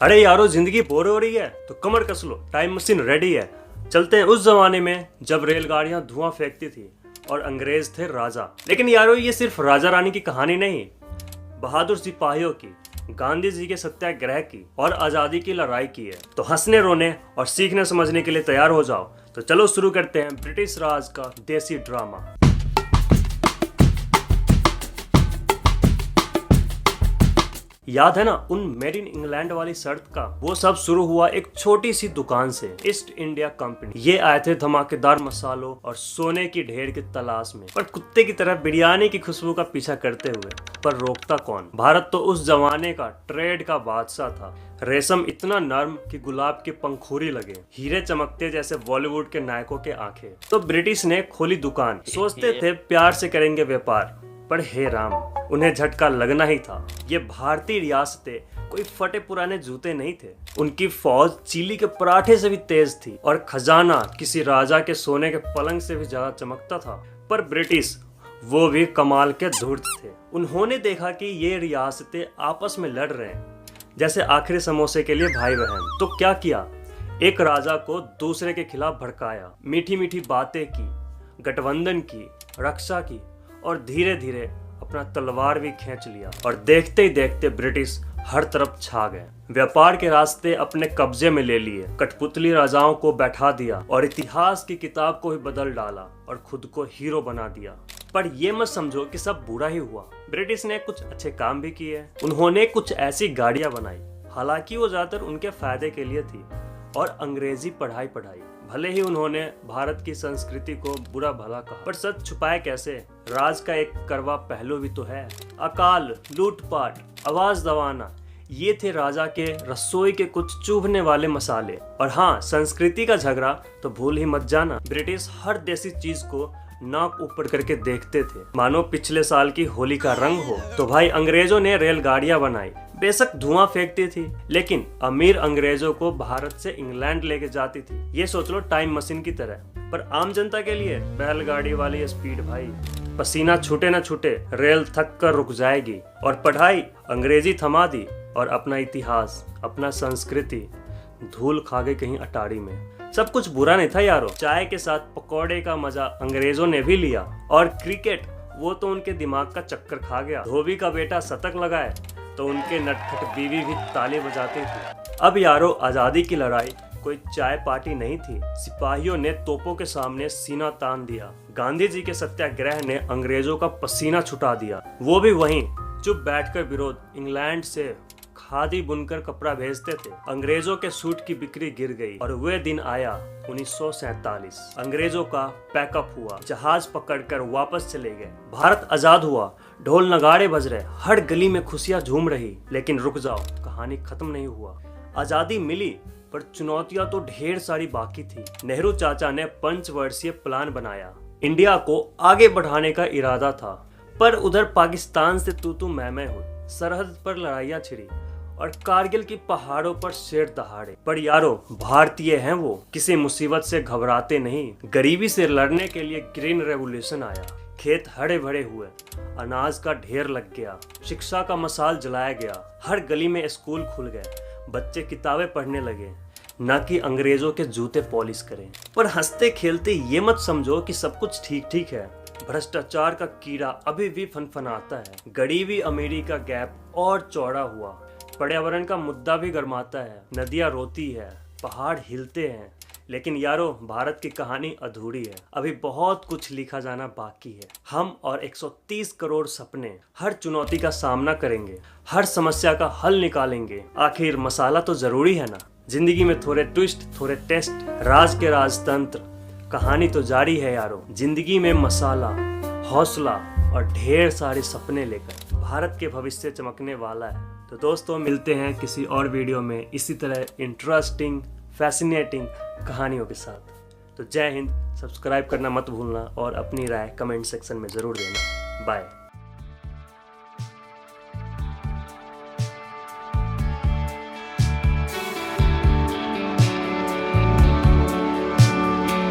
अरे यारो, जिंदगी बोर हो रही है तो कमर कस लो, टाइम मशीन रेडी है। चलते हैं उस जमाने में जब रेलगाड़ियां धुआं फेंकती थी और अंग्रेज थे राजा। लेकिन यारो, ये सिर्फ राजा रानी की कहानी नहीं, बहादुर सिपाहियों की, गांधी जी के सत्याग्रह की और आजादी की लड़ाई की है। तो हंसने, रोने और सीखने समझने के लिए तैयार हो जाओ। तो चलो शुरू करते हैं ब्रिटिश राज का देसी ड्रामा। याद है ना उन मेड इन इंग्लैंड वाली शर्त का? वो सब शुरू हुआ एक छोटी सी दुकान से, ईस्ट इंडिया कंपनी। ये आए थे धमाकेदार मसालों और सोने की ढेर की तलाश में, पर कुत्ते की तरह बिरयानी की खुशबू का पीछा करते हुए। पर रोकता कौन? भारत तो उस जमाने का ट्रेड का बादशाह था। रेशम इतना नर्म कि गुलाब के पंखुड़ी लगे, हीरे चमकते जैसे बॉलीवुड के नायकों के आंखें। तो ब्रिटिश ने खोली दुकान। सोचते थे प्यार से करेंगे व्यापार, पर हे राम, उन्हें झटका लगना ही था। ये भारतीय रियासतें कोई फटे पुराने जूते नहीं थे। उनकी फौज चीली के पराठे से भी तेज थी और खजाना किसी राजा के सोने के पलंग से भी ज्यादा चमकता था। पर ब्रिटिश, वो भी कमाल के धूर्त थे। उन्होंने देखा कि ये रियासतें आपस में लड़ रहे हैं, जैसे आखिरी समोसे के लिए भाई बहन। तो क्या किया? एक राजा को दूसरे के खिलाफ भड़काया, मीठी मीठी बातें की, गठबंधन की, रक्षा की और धीरे धीरे अपना तलवार भी खींच लिया। और देखते ही देखते ब्रिटिश हर तरफ छा गए। व्यापार के रास्ते अपने कब्जे में ले लिए, कठपुतली राजाओं को बैठा दिया और इतिहास की किताब को ही बदल डाला और खुद को हीरो बना दिया। पर ये मत समझो कि सब बुरा ही हुआ। ब्रिटिश ने कुछ अच्छे काम भी किए। उन्होंने कुछ ऐसी गाड़ियां बनाई, हालांकि वो ज्यादातर उनके फायदे के लिए थी, और अंग्रेजी पढ़ाई। भले ही उन्होंने भारत की संस्कृति को बुरा भला कहा, पर सच छुपाए कैसे? राज का एक कड़वा पहलू भी तो है। अकाल, लूटपाट, आवाज दबाना, ये थे राजा के रसोई के कुछ चुभने वाले मसाले। और हाँ, संस्कृति का झगड़ा तो भूल ही मत जाना। ब्रिटिश हर देसी चीज को नाक ऊपर करके देखते थे, मानो पिछले साल की होली का रंग हो। तो भाई, अंग्रेजों ने रेलगाड़ियां बनाई, बेशक धुआं फेंकती थी, लेकिन अमीर अंग्रेजों को भारत से इंग्लैंड लेके जाती थी। ये सोच लो, टाइम मशीन की तरह। पर आम जनता के लिए बैलगाड़ी वाली स्पीड भाई, पसीना छूटे ना छूटे, रेल थक कर रुक जाएगी। और पढ़ाई अंग्रेजी थमा दी, और अपना इतिहास, अपना संस्कृति धूल खा गई कहीं अटारी में। सब कुछ बुरा नहीं था यारो। चाय के साथ पकौड़े का मजा अंग्रेजों ने भी लिया। और क्रिकेट, वो तो उनके दिमाग का चक्कर खा गया। धोबी का बेटा शतक लगाए तो उनके नटखट बीवी भी ताली बजाती थी। अब यारो, आजादी की लड़ाई कोई चाय पार्टी नहीं थी। सिपाहियों ने तोपों के सामने सीना तान दिया। गांधी जी के सत्याग्रह ने अंग्रेजों का पसीना छुटा दिया। वो भी वहीं चुप बैठकर विरोध। इंग्लैंड से खादी बुनकर कपड़ा भेजते थे। अंग्रेजों के सूट की बिक्री गिर गई। और वह दिन आया 1947। अंग्रेजों का पैकअप हुआ, जहाज पकड़कर वापस चले गए। भारत आजाद हुआ, ढोल नगाड़े बज रहे, हर गली में खुशियां झूम रही। लेकिन रुक जाओ, कहानी खत्म नहीं हुआ। आजादी मिली, पर चुनौतियां तो ढेर सारी बाकी थी। नेहरू चाचा ने पंचवर्षीय प्लान बनाया। इंडिया को आगे बढ़ाने का इरादा था, पर उधर पाकिस्तान से तू मैं हुई। सरहद पर लड़ाइयां छिड़ी और कारगिल की पहाड़ों पर शेर दहाड़े। पर यारो, भारतीय हैं वो, किसी मुसीबत से घबराते नहीं। गरीबी से लड़ने के लिए ग्रीन रेवोल्यूशन आया। खेत हरे भरे हुए, अनाज का ढेर लग गया, शिक्षा का मसाल जलाया गया, हर गली में स्कूल खुल गए, बच्चे किताबें पढ़ने लगे, न कि अंग्रेजों के जूते पॉलिश करें। पर हंसते खेलते ये मत समझो कि सब कुछ ठीक है। भ्रष्टाचार का कीड़ा अभी भी फनफनाता है। गरीबी अमीरी का गैप और चौड़ा हुआ। पर्यावरण का मुद्दा भी गर्माता है। नदियां रोती है, पहाड़ हिलते हैं। लेकिन यारो, भारत की कहानी अधूरी है। अभी बहुत कुछ लिखा जाना बाकी है। हम और 130 करोड़ सपने हर चुनौती का सामना करेंगे, हर समस्या का हल निकालेंगे। आखिर मसाला तो जरूरी है ना। जिंदगी में थोड़े ट्विस्ट, थोड़े टेस्ट, राज के राजतंत्र, कहानी तो जारी है यारो। जिंदगी में मसाला, हौसला और ढेर सारे सपने लेकर भारत के भविष्य चमकने वाला है। तो दोस्तों, मिलते हैं किसी और वीडियो में इसी तरह इंटरेस्टिंग, फैसिनेटिंग कहानियों के साथ। तो जय हिंद। सब्सक्राइब करना मत भूलना और अपनी राय कमेंट सेक्शन में जरूर देना। बाय।